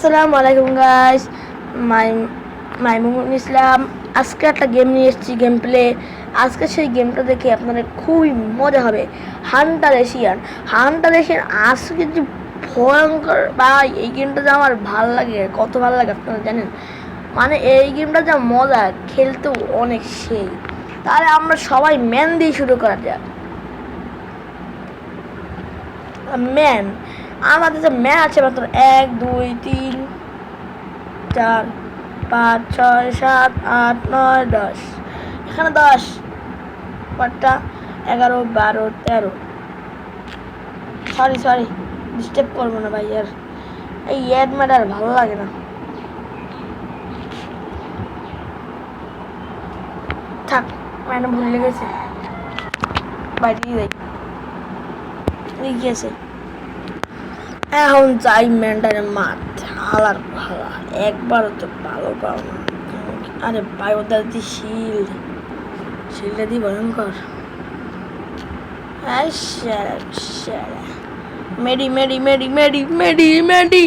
আসসালামু আলাইকুম গাইস, মাইমুন ইসলাম। আজকে একটা গেম নিয়ে এসেছি, গেম প্লে। আজকে সেই গেমটা দেখে আপনাদের খুবই মজা হবে। হান্টার এশিয়ান আজকে যে ভয়ঙ্কর ভাই, এই গেমটা যে আমার ভাল লাগে, কত ভালো লাগে আপনারা জানেন। মানে এই গেমটা যা মজা, খেলতেও অনেক সেই। তাহলে আমরা সবাই ম্যান দিয়ে শুরু করা যাক। ম্যান, আমাদের যে ম্যান আছে মাত্র 1 2 3 4 5 6 7 8 9 10। এখানে 10 পাঁচটা 11 12 13। সরি ডিস্টার্ব করবো না ভাই, আর এই অ্যাড ম্যাডার ভালো লাগে না। থাক, ম্যাডাম ভুলে গেছে, বাইরে যাই। গেছে এখন যাই ম্যান্ডারের মাঠ। হালার ভালা একবারও তো ভালো পাও না। আরে ভাই, ওদের দি শিলটা দি ভয়ঙ্কর। মেডি মেডি মেডি মেডি মেডি মেডি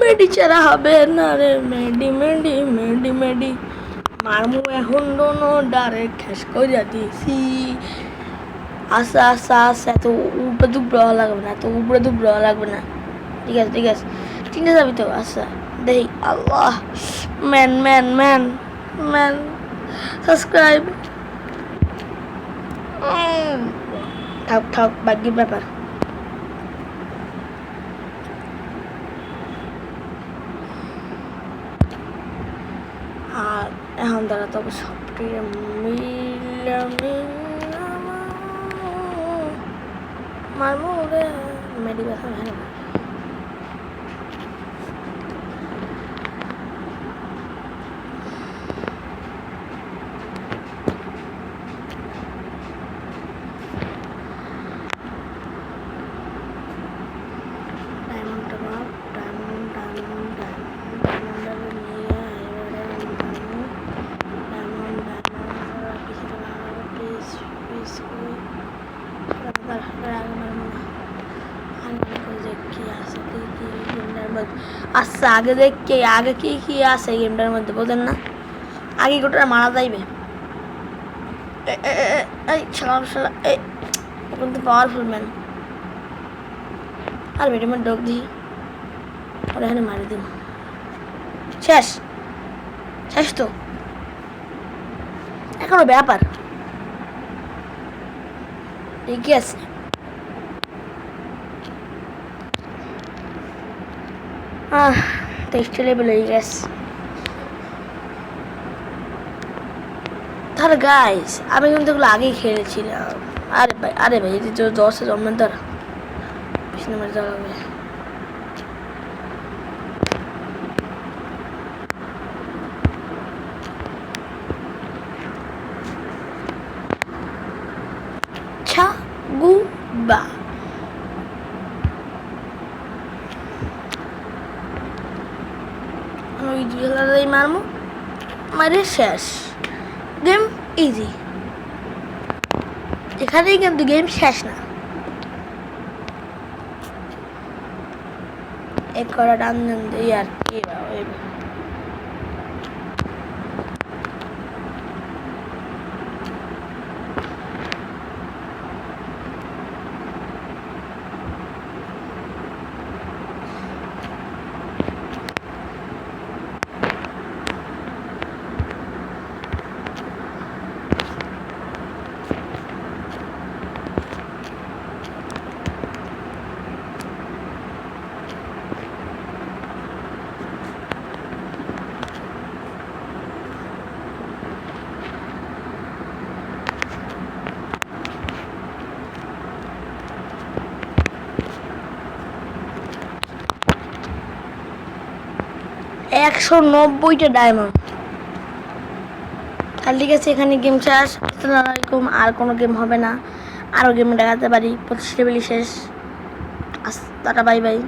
মেডি ছাড়া হবে না রে। মেডি মেডি মেডি মেডি মারমু এখন দোনো ডারে ঠেস করে দিয়েছি। আচ্ছা আচ্ছা আচ্ছা, এত উপরে দুপুরে লাগবে না, এত উপরে দুপুরে লাগবে না। ঠিক আছে চিনে যাবি তো। আচ্ছা দেখি। Allah, man man man man subscribe. ঠাক বাকি ব্যাপার। আর এখন তারা তো সবটিকে মারমু রে। মেডি ব্যথা ভালো। আচ্ছা আগে দেখে আগে কি আছে গেমটার মধ্যে বলেন না। আগে গোটা মারা যাইবে। এই শালা এই কিন্তু পাওয়ারফুল ম্যান। আর বেডিমেন্ট ডগ দিই, আর এখানে মারি দিব। শেষ তো, এখনো ব্যাপার ঠিকই আছে। টেস্টি লেভেল হয়ে গেছে। তাহলে গাইস, আমি কিন্তু এগুলো আগেই খেলেছিলাম। আরে ভাই এটি তো 10 জন্মের দ্বারা পিছনে মেরে যাওয়া হবে। গুবা ওই 2 মারমু, মারে শেষ। গেম ইজি, এখানেই কিন্তু গেম শেষ না। এক করা টান দিই আর কি। $190 ডায়মন্ড। তাহলে ঠিক আছে, এখানে গেম শেষ। আসসালামু আলাইকুম। আর কোনো গেম হবে না, আরও গেম দেখাতে পারি। 25 লেভেলই শেষ। Tata bye bye.